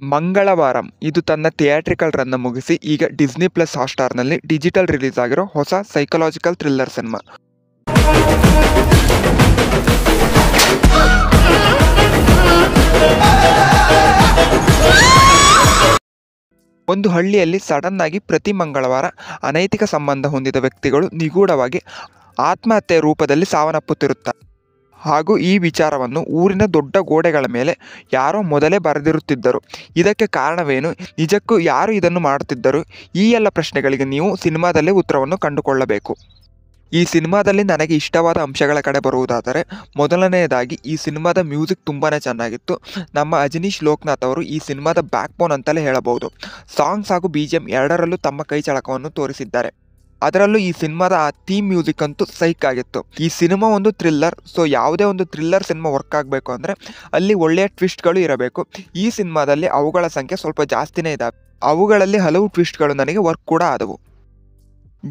ಮಂಗಳವಾರಂ ಇದು ತನ್ನ ಥಿಯೇಟ್ರಿಕಲ್ ರನ್ನ ಮುಗಿಸಿ ಈಗ ಡಿಸ್ನಿ ಪ್ಲಸ್ ಹಾಟ್‌ಸ್ಟಾರ್‌ನಲ್ಲಿ ಡಿಜಿಟಲ್ ರಿಲೀಸ್ ಆಗಿರೋ ಹೊಸ ಸೈಕಲಾಜಿಕಲ್ ಥ್ರಿಲ್ಲರ್ ಸಿನಿಮಾ. ಒಂದು ಹಳ್ಳಿಯಲ್ಲಿ ಸಡನ್ ಆಗಿ ಪ್ರತಿ ಮಂಗಳವಾರ ಅನೈತಿಕ ಸಂಬಂಧ ಹೊಂದಿದ ವ್ಯಕ್ತಿಗಳು ನಿಗೂಢವಾಗಿ ಆತ್ಮಹತ್ಯೆ ರೂಪದಲ್ಲಿ ಸಾವನ್ನಪ್ಪುತ್ತಿರುತ್ತಾರೆ. ಹಾಗೂ ಈ ವಿಚಾರವನ್ನು ಊರಿನ ದೊಡ್ಡ ಗೋಡೆಗಳ ಮೇಲೆ ಯಾರೋ ಮೊದಲೇ ಬರೆದಿರುತ್ತಿದ್ದರು. ಇದಕ್ಕೆ ಕಾರಣವೇನು, ನಿಜಕ್ಕೂ ಯಾರು ಇದನ್ನು ಮಾಡುತ್ತಿದ್ದರು? ಈ ಎಲ್ಲ ಪ್ರಶ್ನೆಗಳಿಗೆ ನೀವು ಸಿನಿಮಾದಲ್ಲೇ ಉತ್ತರವನ್ನು ಕಂಡುಕೊಳ್ಳಬೇಕು. ಈ ಸಿನಿಮಾದಲ್ಲಿ ನನಗೆ ಇಷ್ಟವಾದ ಅಂಶಗಳ ಕಡೆ ಬರುವುದಾದರೆ, ಮೊದಲನೆಯದಾಗಿ ಈ ಸಿನಿಮಾದ ಮ್ಯೂಸಿಕ್ ತುಂಬಾ ಚೆನ್ನಾಗಿತ್ತು. ನಮ್ಮ ಅಜನೀಶ್ ಲೋಕನಾಥ್ ಅವರು ಈ ಸಿನಿಮಾದ ಬ್ಯಾಕ್ ಬೋನ್ ಅಂತಲೇ ಹೇಳಬಹುದು. ಸಾಂಗ್ಸ್ ಹಾಗೂ BGM ಎರಡರಲ್ಲೂ ತಮ್ಮ ಕೈ ಚಳಕವನ್ನು ತೋರಿಸಿದ್ದಾರೆ. ಅದರಲ್ಲೂ ಈ ಸಿನಿಮಾದ ಆ ಥೀಮ್ ಮ್ಯೂಸಿಕ್ ಅಂತೂ ಸೈಕ್ ಆಗಿತ್ತು. ಈ ಸಿನಿಮಾ ಒಂದು ಥ್ರಿಲ್ಲರ್, ಸೊ ಯಾವುದೇ ಒಂದು ಥ್ರಿಲ್ಲರ್ ಸಿನಿಮಾ ವರ್ಕ್ ಆಗಬೇಕು ಅಂದರೆ ಅಲ್ಲಿ ಒಳ್ಳೆಯ ಟ್ವಿಸ್ಟ್ಗಳು ಇರಬೇಕು. ಈ ಸಿನಿಮಾದಲ್ಲಿ ಅವುಗಳ ಸಂಖ್ಯೆ ಸ್ವಲ್ಪ ಜಾಸ್ತಿನೇ ಇದ್ದಾವೆ. ಅವುಗಳಲ್ಲಿ ಹಲವು ಟ್ವಿಸ್ಟ್ಗಳು ನನಗೆ ವರ್ಕ್ ಕೂಡ ಆದವು.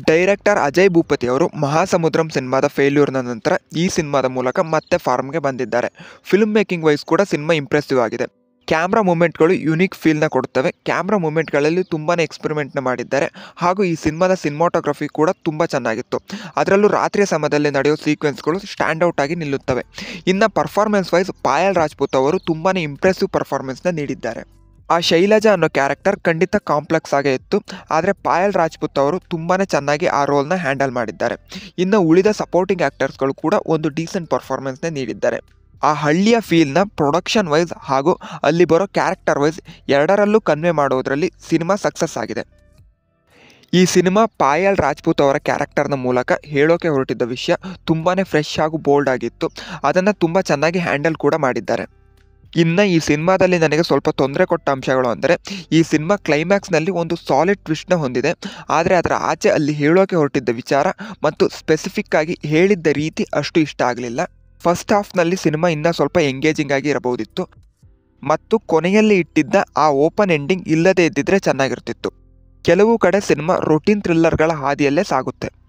ಡೈರೆಕ್ಟರ್ ಅಜಯ್ ಭೂಪತಿ ಅವರು ಮಹಾಸಮುದ್ರಂ ಸಿನಿಮಾದ ಫೇಲ್ಯೂರ್ನ ನಂತರ ಈ ಸಿನಿಮಾದ ಮೂಲಕ ಮತ್ತೆ ಫಾರ್ಮ್ಗೆ ಬಂದಿದ್ದಾರೆ. ಫಿಲ್ಮ್ ಮೇಕಿಂಗ್ ವೈಸ್ ಕೂಡ ಸಿನಿಮಾ ಇಂಪ್ರೆಸಿವ್ ಆಗಿದೆ. ಕ್ಯಾಮ್ರಾ ಮೂಮೆಂಟ್ಗಳು ಯುನೀಕ್ ಫೀಲ್ನ ಕೊಡುತ್ತವೆ. ಕ್ಯಾಮ್ರಾ ಮೂಮೆಂಟ್ಗಳಲ್ಲಿ ತುಂಬಾ ಎಕ್ಸ್ಪೆರಿಮೆಂಟ್ನ ಮಾಡಿದ್ದಾರೆ. ಹಾಗೂ ಈ ಸಿನಿಮಾದ ಸಿನಿಮಾಟೋಗ್ರಫಿ ಕೂಡ ತುಂಬ ಚೆನ್ನಾಗಿತ್ತು. ಅದರಲ್ಲೂ ರಾತ್ರಿಯ ಸಮಯದಲ್ಲಿ ನಡೆಯೋ ಸೀಕ್ವೆನ್ಸ್ಗಳು ಸ್ಟ್ಯಾಂಡ್ ಔಟ್ ಆಗಿ ನಿಲ್ಲುತ್ತವೆ. ಇನ್ನು ಪರ್ಫಾರ್ಮೆನ್ಸ್ ವೈಸ್ ಪಾಯಲ್ ರಾಜ್ಪೂತ್ ಅವರು ತುಂಬಾ ಇಂಪ್ರೆಸಿವ್ ಪರ್ಫಾರ್ಮೆನ್ಸ್ನ ನೀಡಿದ್ದಾರೆ. ಆ ಶೈಲಜಾ ಅನ್ನೋ ಕ್ಯಾರೆಕ್ಟರ್ ಖಂಡಿತ ಕಾಂಪ್ಲೆಕ್ಸ್ ಆಗೇ ಇತ್ತು, ಆದರೆ ಪಾಯಲ್ ರಾಜ್ಪೂತ್ ಅವರು ತುಂಬಾ ಚೆನ್ನಾಗಿ ಆ ರೋಲ್ನ ಹ್ಯಾಂಡಲ್ ಮಾಡಿದ್ದಾರೆ. ಇನ್ನು ಉಳಿದ ಸಪೋರ್ಟಿಂಗ್ ಆ್ಯಕ್ಟರ್ಸ್ಗಳು ಕೂಡ ಒಂದು ಡೀಸೆಂಟ್ ಪರ್ಫಾರ್ಮೆನ್ಸ್ನ ನೀಡಿದ್ದಾರೆ. ಆ ಹಳ್ಳಿಯ ಫೀಲ್ನ ಪ್ರೊಡಕ್ಷನ್ ವೈಸ್ ಹಾಗೂ ಅಲ್ಲಿ ಬರೋ ಕ್ಯಾರೆಕ್ಟರ್ ವೈಸ್ ಎರಡರಲ್ಲೂ ಕನ್ವೆ ಮಾಡೋದರಲ್ಲಿ ಸಿನಿಮಾ ಸಕ್ಸಸ್ ಆಗಿದೆ. ಈ ಸಿನಿಮಾ ಪಾಯಲ್ ರಾಜ್ಪೂತ್ ಅವರ ಕ್ಯಾರೆಕ್ಟರ್ನ ಮೂಲಕ ಹೇಳೋಕೆ ಹೊರಟಿದ್ದ ವಿಷಯ ತುಂಬಾ ಫ್ರೆಶ್ ಹಾಗೂ ಬೋಲ್ಡ್ ಆಗಿತ್ತು. ಅದನ್ನು ತುಂಬ ಚೆನ್ನಾಗಿ ಹ್ಯಾಂಡಲ್ ಕೂಡ ಮಾಡಿದ್ದಾರೆ. ಇನ್ನು ಈ ಸಿನಿಮಾದಲ್ಲಿ ನನಗೆ ಸ್ವಲ್ಪ ತೊಂದರೆ ಕೊಟ್ಟ ಅಂಶಗಳು ಅಂದರೆ, ಈ ಸಿನಿಮಾ ಕ್ಲೈಮ್ಯಾಕ್ಸ್ನಲ್ಲಿ ಒಂದು ಸಾಲಿಡ್ ಟ್ವಿಸ್ಟ್ನ ಹೊಂದಿದೆ. ಆದರೆ ಅದರ ಆಚೆ ಅಲ್ಲಿ ಹೇಳೋಕೆ ಹೊರಟಿದ್ದ ವಿಚಾರ ಮತ್ತು ಸ್ಪೆಸಿಫಿಕ್ ಆಗಿ ಹೇಳಿದ್ದ ರೀತಿ ಅಷ್ಟು ಇಷ್ಟ ಆಗಲಿಲ್ಲ. ಫಸ್ಟ್ ಹಾಫ್ನಲ್ಲಿ ಸಿನಿಮಾ ಇನ್ನೂ ಸ್ವಲ್ಪ ಎಂಗೇಜಿಂಗ್ ಆಗಿ ಇರಬಹುದಿತ್ತು ಮತ್ತು ಕೊನೆಯಲ್ಲಿ ಇಟ್ಟಿದ್ದ ಆ ಓಪನ್ ಎಂಡಿಂಗ್ ಇಲ್ಲದೇ ಇದ್ದಿದ್ರೆ ಚೆನ್ನಾಗಿರ್ತಿತ್ತು. ಕೆಲವು ಕಡೆ ಸಿನಿಮಾ ರೊಟೀನ್ ಥ್ರಿಲ್ಲರ್ಗಳ ಹಾದಿಯಲ್ಲೇ ಸಾಗುತ್ತೆ.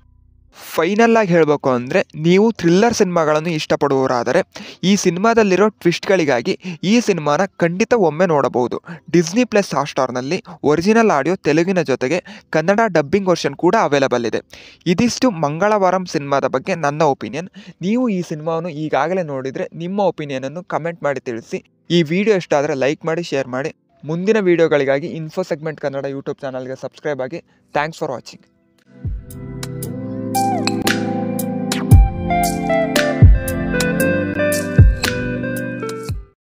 ಫೈನಲ್ ಆಗಿ ಹೇಳಬೇಕು ಅಂದರೆ, ನೀವು ಥ್ರಿಲ್ಲರ್ ಸಿನಿಮಾಗಳನ್ನು ಇಷ್ಟಪಡುವವರಾದರೆ ಈ ಸಿನಿಮಾದಲ್ಲಿರೋ ಟ್ವಿಸ್ಟ್ಗಳಿಗಾಗಿ ಈ ಸಿನಿಮಾನ ಖಂಡಿತ ಒಮ್ಮೆ ನೋಡಬಹುದು. ಡಿಸ್ನಿ ಪ್ಲಸ್ ಹಾಟ್‌ಸ್ಟಾರ್‌ನಲ್ಲಿ ಒರಿಜಿನಲ್ ಆಡಿಯೋ ತೆಲುಗಿನ ಜೊತೆಗೆ ಕನ್ನಡ ಡಬ್ಬಿಂಗ್ ವರ್ಷನ್ ಕೂಡ ಅವೈಲೇಬಲ್ ಇದೆ. ಇದಿಷ್ಟು ಮಂಗಳವಾರಂ ಸಿನಿಮಾದ ಬಗ್ಗೆ ನನ್ನ ಒಪಿನಿಯನ್. ನೀವು ಈ ಸಿನಿಮಾವನ್ನು ಈಗಾಗಲೇ ನೋಡಿದರೆ ನಿಮ್ಮ ಒಪಿನಿಯನನ್ನು ಕಮೆಂಟ್ ಮಾಡಿ ತಿಳಿಸಿ. ಈ ವಿಡಿಯೋ ಇಷ್ಟ ಆದರೆ ಲೈಕ್ ಮಾಡಿ, ಶೇರ್ ಮಾಡಿ. ಮುಂದಿನ ವಿಡಿಯೋಗಳಿಗಾಗಿ ಇನ್ಫೋ ಸೆಗ್ಮೆಂಟ್ ಕನ್ನಡ ಯೂಟ್ಯೂಬ್ ಚಾನಲ್ಗೆ ಸಬ್ಸ್ಕ್ರೈಬ್ ಆಗಿ. Thanks for watching.